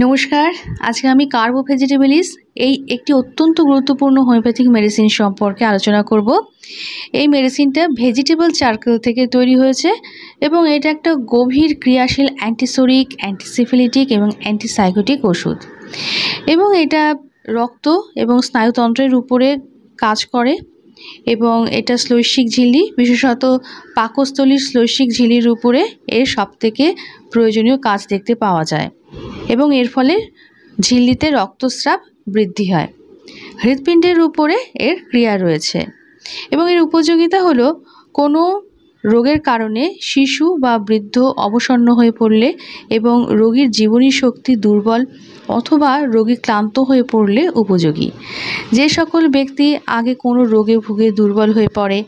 নমস্কার। আজকে আমি কার্বোভেজিটেবলিস এই একটি অত্যন্ত গুরুত্বপূর্ণ হোমিওপ্যাথিক মেডিসিন সম্পর্কে আলোচনা করব। এই মেডিসিনটা ভেজিটেবল চার্কেল থেকে তৈরি হয়েছে এবং এটা একটা গভীর ক্রিয়াশীল অ্যান্টিসোরিক, অ্যান্টিসিফিলিটিক এবং অ্যান্টিসাইকোটিক ওষুধ এবং এটা রক্ত এবং স্নায়ুতন্ত্রের উপরে কাজ করে এবং এটা শ্লৈষিক ঝিল্লি, বিশেষত পাকস্থলীর শ্লৈষিক ঝিল্লির উপরে এর সবথেকে প্রয়োজনীয় কাজ দেখতে পাওয়া যায় এবং এর ফলে ঝিল্লিতে রক্তস্রাব বৃদ্ধি হয়। হৃৎপিণ্ডের উপরে এর ক্রিয়া রয়েছে এবং এর উপযোগিতা হলো কোনো রোগের কারণে শিশু বা বৃদ্ধ অবসন্ন হয়ে পড়লে এবং রোগীর জীবনী শক্তি দুর্বল অথবা রোগী ক্লান্ত হয়ে পড়লে উপযোগী। যে সকল ব্যক্তি আগে কোনো রোগে ভুগে দুর্বল হয়ে পড়ে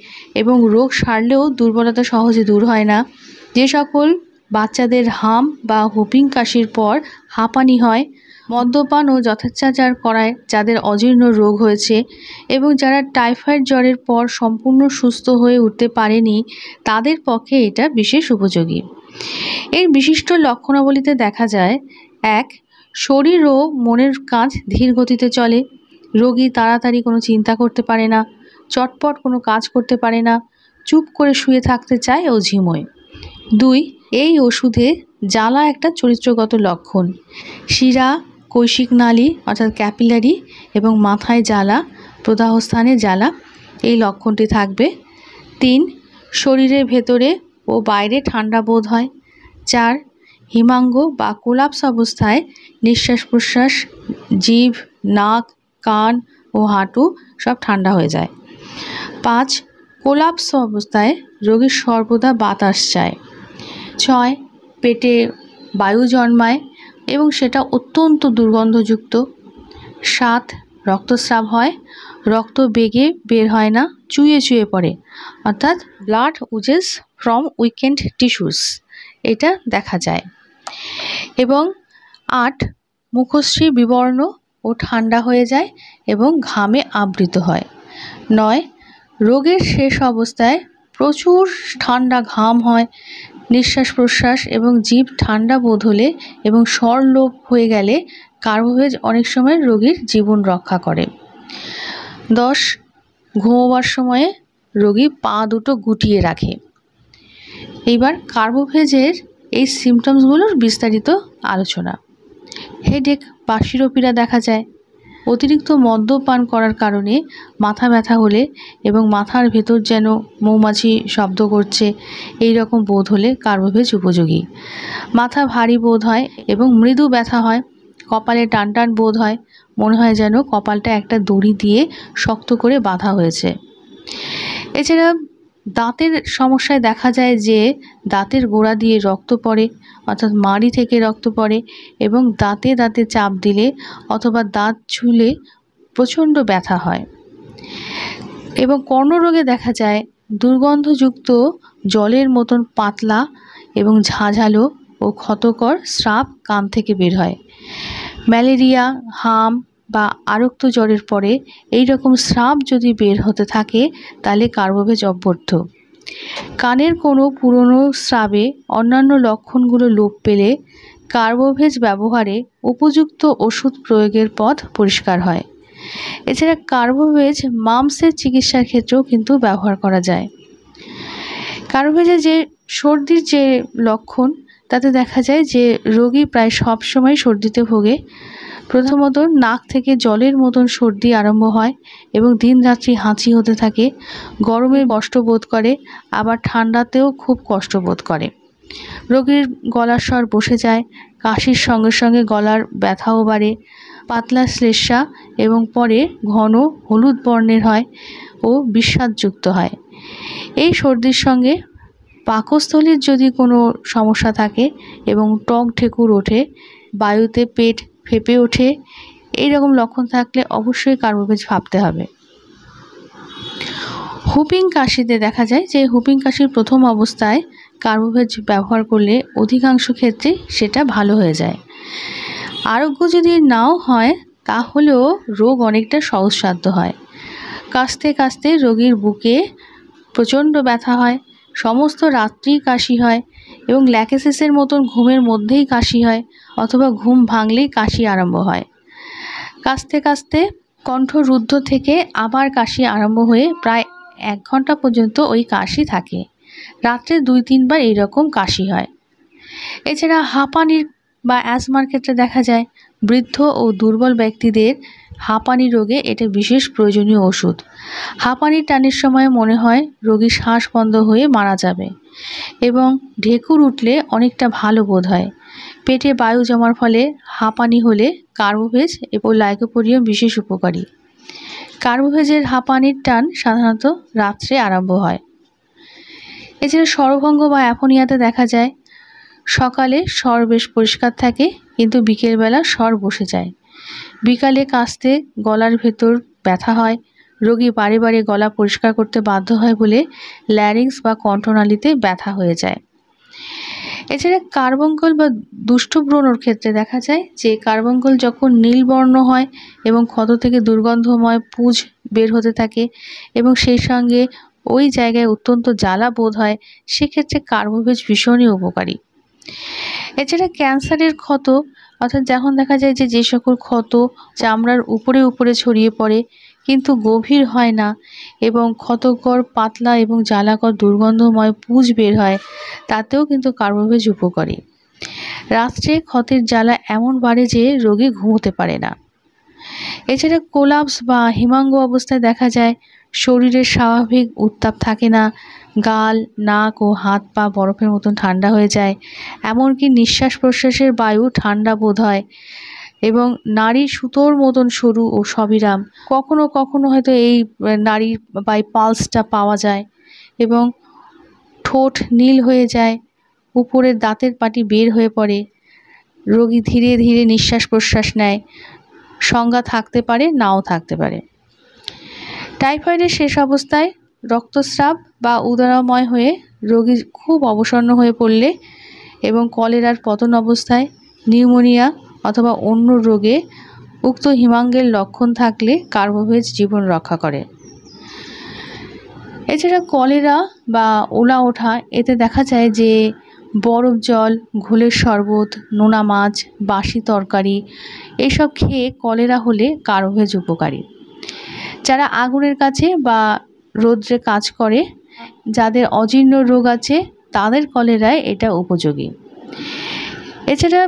এবং রোগ সারলেও দুর্বলতা সহজে দূর হয় না, যে সকল বাচ্চাদের হাম বা হুপিং কাশির পর হাঁপানি হয়, মদ্যপান ও যথেচ্ছাচার করায় যাদের অজীর্ণ রোগ হয়েছে এবং যারা টাইফয়েড জ্বরের পর সম্পূর্ণ সুস্থ হয়ে উঠতে পারেনি, তাদের পক্ষে এটা বিশেষ উপযোগী। এর বিশিষ্ট লক্ষণাবলীতে দেখা যায়: 1. শরীর ও মনের কাজ ধীর গতিতে চলে, রোগী তাড়াতাড়ি কোনো চিন্তা করতে পারে না, চটপট কোনো কাজ করতে পারে না, চুপ করে শুয়ে থাকতে চায় ও ঝিমোয়। 2. এই ওষুধে জ্বালা একটা চরিত্রগত লক্ষণ, শিরা, কৈশিক নালী অর্থাৎ ক্যাপিলারি এবং মাথায় জ্বালা, প্রদাহস্থানে জ্বালা, এই লক্ষণটি থাকবে। 3. শরীরের ভেতরে ও বাইরে ঠান্ডা বোধ হয়। 4. হিমাঙ্গ বা কোলাপস অবস্থায় নিঃশ্বাস প্রশ্বাস, জিভ, নাক, কান ও হাঁটু সব ঠান্ডা হয়ে যায়। 5. কোলাপস অবস্থায় রোগীর সর্বদা বাতাস চায়। 6. পেটে বায়ু জন্মায় এবং সেটা অত্যন্ত দুর্গন্ধযুক্ত। 7. রক্তস্রাব হয়, রক্ত বেগে বের হয় না, চুইয়ে চুইয়ে পড়ে, অর্থাৎ ব্লাড উজেস ফ্রম উইকেন্ড টিস্যুস, এটা দেখা যায়। এবং 8. মুখশ্রী বিবর্ণ ও ঠান্ডা হয়ে যায় এবং ঘামে আবৃত হয়। 9. রোগের শেষ অবস্থায় প্রচুর ঠান্ডা ঘাম হয়, নিঃশ্বাস প্রশ্বাস এবং জিভ ঠান্ডা বোধ হলে এবং স্বর লোপ হয়ে গেলে কার্বোভেজ অনেক সময় রোগীর জীবন রক্ষা করে। 10. ঘুমোবার সময়ে রোগী পা দুটো গুটিয়ে রাখে। এইবার কার্বোভেজের এই সিমটমসগুলোর বিস্তারিত আলোচনা। হেডেক বা শিরোপীড়া দেখা যায়, অতিরিক্ত মদ্যপান করার কারণে মাথা ব্যথা হলে এবং মাথার ভেতর যেন মৌমাছি শব্দ করছে এই রকম বোধ হলে কার্বোভেজ উপযোগী। মাথা ভারী বোধ হয় এবং মৃদু ব্যথা হয়, কপালে টান টান বোধ হয়, মনে হয় যেন কপালটা একটা দড়ি দিয়ে শক্ত করে বাঁধা হয়েছে। এছাড়া দাঁতের সমস্যায় দেখা যায় যে দাঁতের গোড়া দিয়ে রক্ত পড়ে, অর্থাৎ মাড়ি থেকে রক্ত পড়ে এবং দাঁতে দাঁতে চাপ দিলে অথবা দাঁত ছুলে প্রচণ্ড ব্যথা হয়। এবং কর্ণরোগে দেখা যায় দুর্গন্ধযুক্ত জলের মতন পাতলা এবং ঝাঁঝালো ও ক্ষতকর স্রাব কান থেকে বের হয়। ম্যালেরিয়া, হাম বা আরক্ত জ্বরের পরে এই রকম স্রাব যদি বের হতে থাকে তাহলে কার্বোভেজ অভ্যর্থ। কানের কোনো পুরনো স্রাবে অন্যান্য লক্ষণগুলো লোপ পেলে কার্বোভেজ ব্যবহারে উপযুক্ত ওষুধ প্রয়োগের পথ পরিষ্কার হয়। এছাড়া কার্বোভেজ মামসের চিকিৎসার ক্ষেত্রেও কিন্তু ব্যবহার করা যায়। কার্বোভেজের যে সর্দির যে লক্ষণ, তাতে দেখা যায় যে রোগী প্রায় সবসময় সর্দিতে ভোগে। প্রথমত নাক থেকে জলের মতন সর্দি আরম্ভ হয় এবং দিনরাত্রি হাঁচি হতে থাকে, গরমে কষ্ট বোধ করে, আবার ঠান্ডাতেও খুব কষ্ট বোধ করে। রোগীর গলার স্বর বসে যায়, কাশির সঙ্গে সঙ্গে গলার ব্যথাও বাড়ে, পাতলা শ্লেষ্মা এবং পরে ঘন হলুদ বর্ণের হয় ও বিস্বাদযুক্ত হয়। এই সর্দির সঙ্গে পাকস্থলীর যদি কোনো সমস্যা থাকে এবং টক ঢেকুর ওঠে, বায়ুতে পেট ফেঁপে ওঠে, এই রকম লক্ষণ থাকলে অবশ্যই কার্বোভেজ ভাবতে হবে। হুপিং কাশিতে দেখা যায় যে হুপিং কাশির প্রথম অবস্থায় কার্বোভেজ ব্যবহার করলে অধিকাংশ ক্ষেত্রে সেটা ভালো হয়ে যায়। আরোগ্য যদি নাও হয় তাহলেও রোগ অনেকটা সহজসাধ্য হয়। কাশতে কাশতে রোগীর বুকে প্রচণ্ড ব্যথা হয়, সমস্ত রাত্রি কাশি হয় এবং ল্যাকেসিসের মতন ঘুমের মধ্যেই কাশি হয় অথবা ঘুম ভাঙলেই কাশি আরম্ভ হয়। কাশতে কাশতে কণ্ঠ রুদ্ধ থেকে আবার কাশি আরম্ভ হয়ে প্রায় 1 ঘন্টা পর্যন্ত ওই কাশি থাকে। রাত্রে 2-3 বার এইরকম কাশি হয়। এছাড়া হাঁপানির বা অ্যাজমার ক্ষেত্রে দেখা যায় বৃদ্ধ ও দুর্বল ব্যক্তিদের হাঁপানি রোগে এটা বিশেষ প্রয়োজনীয় ওষুধ। হাঁপানির টানের সময় মনে হয় রোগীর শ্বাস বন্ধ হয়ে মারা যাবে এবং ঢেকুর উঠলে অনেকটা ভালো বোধ হয়। পেটে বায়ু জমার ফলে হাঁপানি হলে কার্বোভেজ এবং লাইকোপোডিয়াম বিশেষ উপকারী। কার্বোভেজের হাঁপানির টান সাধারণত রাত্রে আরম্ভ হয়। এছাড়া স্বরভঙ্গ বা অ্যাপোনিয়াতে দেখা যায় সকালে স্বর বেশ পরিষ্কার থাকে কিন্তু বিকেলবেলা স্বর বসে যায়। বিকালে কাশতে গলার ভেতর ব্যথা হয়। রোগী বারে বারে গলা পরিষ্কার করতে বাধ্য হয় বলে ল্যারিংস বা কণ্ঠনালীতে ব্যথা হয়ে যায়। এছাড়া কার্বঙ্কল বা দুষ্টব্রণর ক্ষেত্রে দেখা যায় যে কার্বঙ্কল যখন নীলবর্ণ হয় এবং ক্ষত থেকে দুর্গন্ধময় পুঁজ বের হতে থাকে এবং সেই সঙ্গে ওই জায়গায় অত্যন্ত জ্বালা বোধ হয়, সেক্ষেত্রে কার্বোভেজ ভীষণই উপকারী। এছাড়া ক্যান্সারের ক্ষত অর্থাৎ যখন দেখা যায় যে সকল ক্ষত চামড়ার উপরে উপরে ছড়িয়ে পড়ে কিন্তু গভীর হয় না এবং ক্ষতকর পাতলা এবং জ্বালাকর দুর্গন্ধময় পুঁজ বের হয়, তাতেও কিন্তু কার্বোভেজ উপকারী। রাত্রে ক্ষতের জ্বালা এমন বাড়ে যে রোগী ঘুমোতে পারে না। এছাড়া কোলাপস বা হিমাঙ্গ অবস্থায় দেখা যায় শরীরের স্বাভাবিক উত্তাপ থাকে না, গাল, নাক ও হাত পা বরফের মতন ঠান্ডা হয়ে যায়, এমনকি নিঃশ্বাস প্রশ্বাসের বায়ু ঠান্ডা বোধ হয় এবং নাড়ি সুতোর মতন সরু ও সবিরাম। কখনো কখনো হয়তো এই নাড়ির বাই পালসটা পাওয়া যায় এবং ঠোঁট নীল হয়ে যায়, উপরের দাঁতের পাটি বের হয়ে পড়ে, রোগী ধীরে ধীরে নিঃশ্বাস প্রশ্বাস নেয়। সংজ্ঞা থাকতে পারে, নাও থাকতে পারে। টাইফয়েডের শেষ অবস্থায় রক্তস্রাব বা উদরাময় হয়ে রোগী খুব অবসন্ন হয়ে পড়লে এবং কলেরার পতন অবস্থায়, নিউমোনিয়া অথবা অন্য রোগে উক্ত হিমাঙ্গের লক্ষণ থাকলে কার্বোভেজ জীবন রক্ষা করে। এছাড়া কলেরা বা ওলা ওঠা, এতে দেখা যায় যে বরফ জল, ঘোলের শরবত, নোনা মাছ, বাসি তরকারি এইসব খেয়ে কলেরা হলে কার্বোভেজ উপকারী। যারা আগুনের কাছে বা রৌদ্রে কাজ করে, যাদের অজীর্ণ রোগ আছে, তাদের কলেরায় এটা উপযোগী। এছাড়া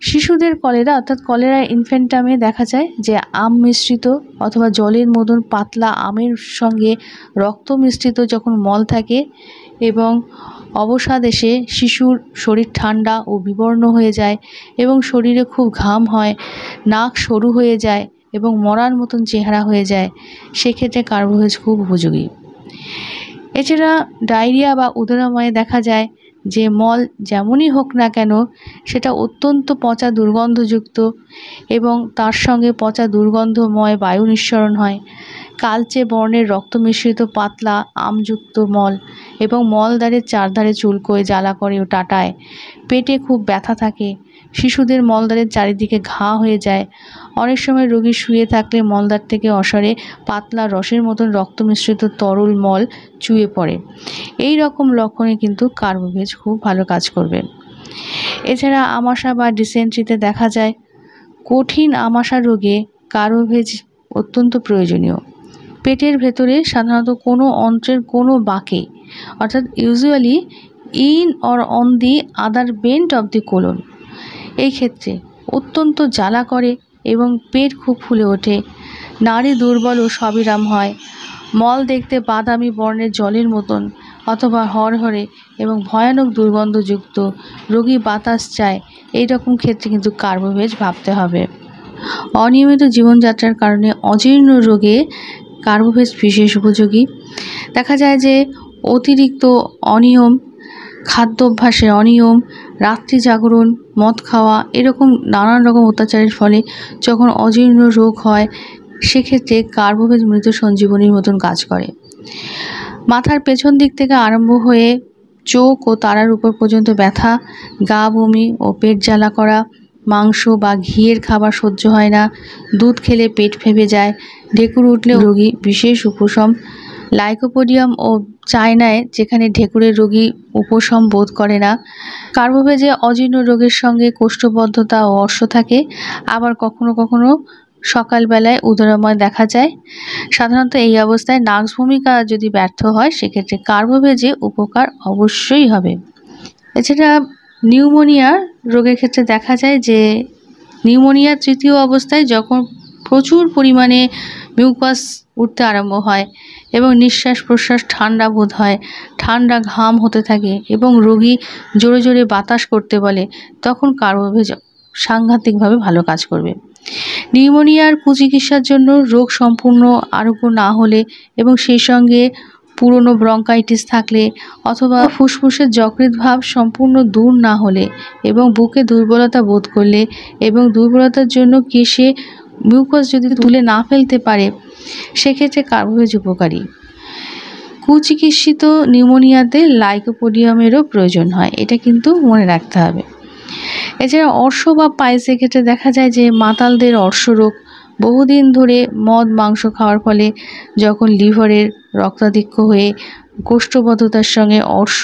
শিশুদের কলেরা অর্থাৎ কলেরা ইনফ্যান্টামে দেখা যায় যে আম মিশ্রিত অথবা জলের মতন পাতলা আমের সঙ্গে রক্ত মিশ্রিত যখন মল থাকে এবং অবসাদ এসে শিশুর শরীর ঠান্ডা ও বিবর্ণ হয়ে যায় এবং শরীরে খুব ঘাম হয়, নাক সরু হয়ে যায় এবং মরার মতন চেহারা হয়ে যায়, সেক্ষেত্রে কার্বোভেজ খুব উপযোগী। এছাড়া ডায়রিয়া বা উদরাময়ে দেখা যায় যে মল যেমনই হোক না কেন সেটা অত্যন্ত পচা দুর্গন্ধযুক্ত এবং তার সঙ্গে পচা দুর্গন্ধময় বায়ু নিঃসরণ হয়, কালচে বর্ণের রক্ত মিশ্রিত পাতলা আমযুক্ত মল এবং মলদ্বারের চারধারে চুলকোয়, জ্বালা করে ও টাটায়, পেটে খুব ব্যথা থাকে, শিশুদের মলদ্বারের চারিদিকে ঘা হয়ে যায়, অনেক সময় রোগী শুয়ে থাকলে মলদ্বার থেকে অসারে পাতলা রসের মতন রক্ত মিশ্রিত তরল মল চুয়ে পড়ে। এই রকম লক্ষণে কিন্তু কার্বোভেজ খুব ভালো কাজ করবে। এছাড়া আমাশা বা ডিসেন্ট্রিতে দেখা যায় কঠিন আমাশা রোগে কার্বোভেজ অত্যন্ত প্রয়োজনীয়। পেটের ভেতরে সাধারণত কোনো অন্ত্রের কোনো বাঁকে অর্থাৎ usually in or on the other bent of the colon, এই ক্ষেত্রে অত্যন্ত জ্বালা করে এবং পেট খুব ফুলে ওঠে, নাড়ি দুর্বল ও সবিরাম হয়, মল দেখতে বাদামি বর্ণের জলের মতন অথবা হরহরে এবং ভয়ানক দুর্গন্ধযুক্ত, রোগী বাতাস চায়, এই রকম ক্ষেত্রে কিন্তু কার্বোভেজ ভাবতে হবে। অনিয়মিত জীবনযাত্রার কারণে অজীর্ণ রোগে কার্বোভেজ বিশেষ উপযোগী। দেখা যায় যে অতিরিক্ত অনিয়ম, খাদ্যাভ্যাসে অনিয়ম, রাত্রি জাগরণ, মদ খাওয়া, এরকম নানান রকম অত্যাচারের ফলে যখন অজীর্ণ রোগ হয়, সেক্ষেত্রে কার্বোভেজ মৃত সঞ্জীবনীর মতন কাজ করে। মাথার পেছন দিক থেকে আরম্ভ হয়ে চোখ ও তারার উপর পর্যন্ত ব্যথা, গা বমি ও পেট জ্বালা করা, মাংস বা ঘিয়ের খাবার সহ্য হয় না, দুধ খেলে পেট ফেঁপে যায়, ঢেকুর উঠলে রোগী বিশেষ উপশম লাইকোপোডিয়াম ও চায়নায় যেখানে ঢেকুরের রোগী উপশম বোধ করে না। কার্বোভেজে অজীর্ণ রোগের সঙ্গে কোষ্ঠবদ্ধতা ও অর্শ থাকে। আবার কখনো কখনো সকালবেলায় উদরময় দেখা যায়। সাধারণত এই অবস্থায় নাক্স ভূমিকা যদি ব্যর্থ হয় সেক্ষেত্রে কার্বোভেজে উপকার অবশ্যই হবে। এছাড়া নিউমোনিয়া রোগের ক্ষেত্রে দেখা যায় যে নিউমোনিয়ার তৃতীয় অবস্থায় যখন প্রচুর পরিমাণে মিউকাস উঠতে আরম্ভ হয় এবং নিঃশ্বাস প্রশ্বাস ঠান্ডা বোধ হয়, ঠান্ডা ঘাম হতে থাকে এবং রোগী জোরে জোরে বাতাস করতে বলে, তখন কার্বোভেজ সাংঘাতিকভাবে ভালো কাজ করবে। নিউমোনিয়ার কুচিকিৎসার জন্য রোগ সম্পূর্ণ আরোগ্য না হলে এবং সেই সঙ্গে পুরনো ব্রঙ্কাইটিস থাকলে অথবা ফুসফুসের যকৃৎ ভাব সম্পূর্ণ দূর না হলে এবং বুকে দুর্বলতা বোধ করলে এবং দুর্বলতার জন্য কেশে মিউকাস যদি তুলে না ফেলতে পারে সেক্ষেত্রে কার্বোভেজ উপকারী। কুচিকিৎসিত নিউমোনিয়াতে লাইকোপোডিয়ামেরও প্রয়োজন হয়, এটা কিন্তু মনে রাখতে হবে। এছাড়া অর্শ বা পাইলসের ক্ষেত্রে দেখা যায় যে মাতালদের অর্শ রোগ বহুদিন ধরে মদ মাংস খাওয়ার ফলে যখন লিভারের রক্তাধিক্য হয়ে কোষ্ঠবদ্ধতার সঙ্গে অর্শ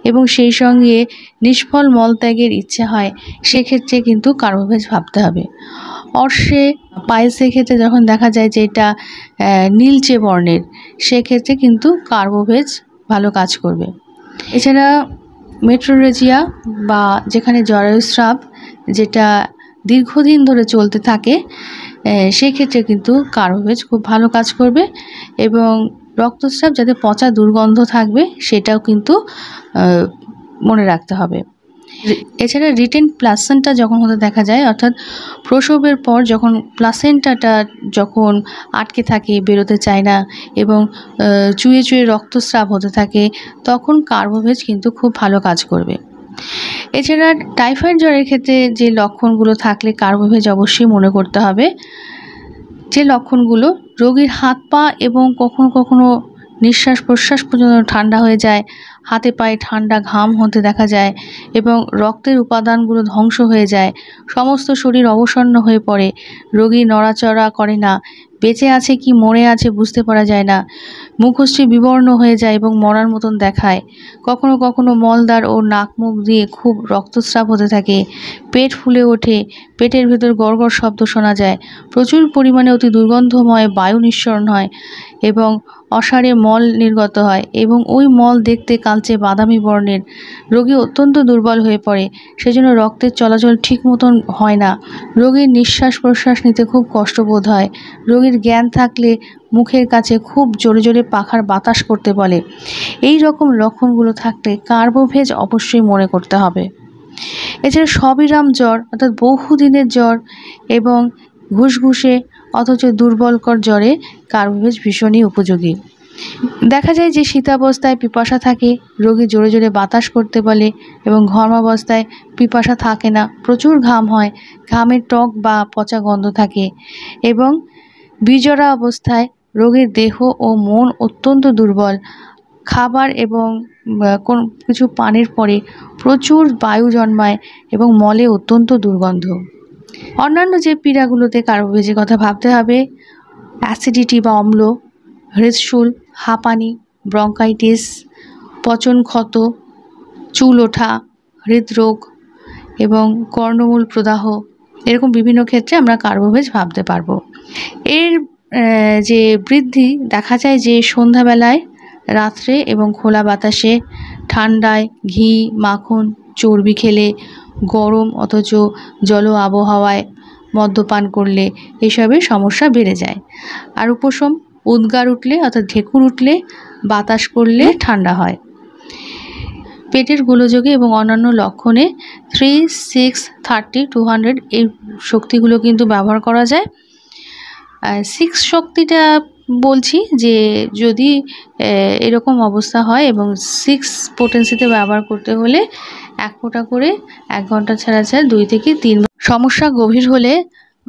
এবং সেই সঙ্গে নিষ্ফল মলত্যাগের ইচ্ছে হয় সেক্ষেত্রে কিন্তু কার্বোভেজ ভাবতে হবে। অর্শে পাইলসের ক্ষেত্রে যখন দেখা যায় যে এটা নীলচে বর্ণের সেক্ষেত্রে কিন্তু কার্বোভেজ ভালো কাজ করবে। এছাড়া মেট্রোরেজিয়া বা যেখানে জরায়ুস্রাব যেটা দীর্ঘদিন ধরে চলতে থাকে সেক্ষেত্রে কিন্তু কার্বোভেজ খুব ভালো কাজ করবে এবং রক্তস্রাব যাতে পচা দুর্গন্ধ থাকবে সেটাও কিন্তু মনে রাখতে হবে। এছাড়া রিটেন প্লাসেন্টা যখন হতে দেখা যায়, অর্থাৎ প্রসবের পর যখন প্লাসেন্টাটা যখন আটকে থাকে বেরোতে চায় না এবং চুয়ে চুয়ে রক্তস্রাব হতে থাকে তখন কার্বোভেজ কিন্তু খুব ভালো কাজ করবে। এছাড়া টাইফয়েড জ্বরের ক্ষেত্রে যে লক্ষণগুলো থাকলে কার্বোভেজ অবশ্যই মনে করতে হবে। যে লক্ষণগুলো, রোগীর হাত পা এবং কখনো কখনো নিঃশ্বাস প্রশ্বাস পর্যন্ত ঠান্ডা হয়ে যায়, হাতে পায়ে ঠান্ডা ঘাম হতে দেখা যায় এবং রক্তের উপাদানগুলো ধ্বংস হয়ে যায়, সমস্ত শরীর অবসন্ন হয়ে পড়ে, রোগী নড়াচড়া করে না, বেঁচে আছে কি মরে আছে বুঝতে পারা যায় না, মুখশ্রী বিবর্ণ হয়ে যায় এবং মরার মতন দেখায়, কখনো কখনো মলদ্বার ও নাক মুখ দিয়ে খুব রক্তস্রাব হতে থাকে, পেট ফুলে ওঠে, পেটের ভেতর গড়গড় শব্দ শোনা যায়, প্রচুর পরিমাণে অতি দুর্গন্ধময় বায়ু নিঃসরণ হয় এবং অসাড়ে মল নির্গত হয় এবং ওই মল দেখতে কালচে বাদামি বর্ণের, রোগী অত্যন্ত দুর্বল হয়ে পড়ে, সেজন্য রক্তের চলাচল ঠিক মতন হয় না, রোগীর নিঃশ্বাস প্রশ্বাস নিতে খুব কষ্টবোধ হয়, রোগীর জ্ঞান থাকলে মুখের কাছে খুব জোরে জোরে পাখার বাতাস করতে বলে। এই রকম লক্ষণগুলো থাকলে কার্বোভেজ অবশ্যই মনে করতে হবে। এছাড়া সবিরাম জ্বর অর্থাৎ বহুদিনের জ্বর এবং ঘুষঘুষে অথচ দুর্বলকর জ্বরে কার্বোভেজ ভীষণই উপযোগী। দেখা যায় যে শীতাবস্থায় পিপাসা থাকে, রোগী জোরে জোরে বাতাস করতে বলে এবং ঘর্মাবস্থায় পিপাসা থাকে না, প্রচুর ঘাম হয়, ঘামের টক বা পচা গন্ধ থাকে এবং বিজরা অবস্থায় রোগীর দেহ ও মন অত্যন্ত দুর্বল, খাবার এবং কোন কিছু পানের পরে প্রচুর বায়ু জন্মায় এবং মলে অত্যন্ত দুর্গন্ধ। অন্যান্য যে পীড়াগুলোতে কার্বোভেজের কথা ভাবতে হবে, অ্যাসিডিটি বা অম্ল, হৃদশূল, হাঁপানি, ব্রঙ্কাইটিস, পচন ক্ষত, চুল ওঠা, হৃদরোগ এবং কর্ণমূল প্রদাহ, এরকম বিভিন্ন ক্ষেত্রে আমরা কার্বোভেজ ভাবতে পারবো। এর যে বৃদ্ধি দেখা যায় যে সন্ধ্যাবেলায়, রাত্রে এবং খোলা বাতাসে, ঠান্ডায়, ঘি মাখন চর্বি খেলে, গরম অথচ জল আবহাওয়ায় মদ্যপান করলে এসবের সমস্যা বেড়ে যায়। আর উপশম, উদ্গার উঠলে অর্থাৎ ঢেকুর উঠলে, বাতাস করলে ঠান্ডা হয়। পেটের গোলযোগে এবং অন্যান্য লক্ষণে 3, 6, 30, 200 এই শক্তিগুলো কিন্তু ব্যবহার করা যায়। 6 শক্তিটা বলছি যে যদি এরকম অবস্থা হয় এবং 6 পোটেন্সিতে ব্যবহার করতে হলে 1 ফোঁটা করে 1 ঘন্টা ছাড়া ছাড়া 2 থেকে 3 সমস্যা গভীর হলে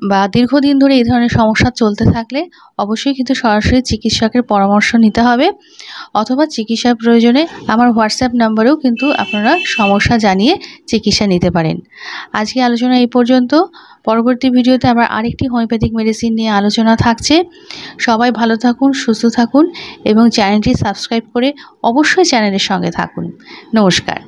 বা দীর্ঘদিন ধরে এই ধরনের সমস্যা চলতে থাকলে অবশ্যই কিন্তু সরাসরি চিকিৎসকের পরামর্শ নিতে হবে, অথবা চিকিৎসার প্রয়োজনে আমার হোয়াটসঅ্যাপ নাম্বারেও কিন্তু আপনারা সমস্যা জানিয়ে চিকিৎসা নিতে পারেন। আজকে আলোচনা এই পর্যন্ত। পরবর্তী ভিডিওতে আবার আরেকটি হোমিওপ্যাথিক মেডিসিন নিয়ে আলোচনা থাকছে। সবাই ভালো থাকুন, সুস্থ থাকুন এবং চ্যানেলটি সাবস্ক্রাইব করে অবশ্যই চ্যানেলের সঙ্গে থাকুন। নমস্কার।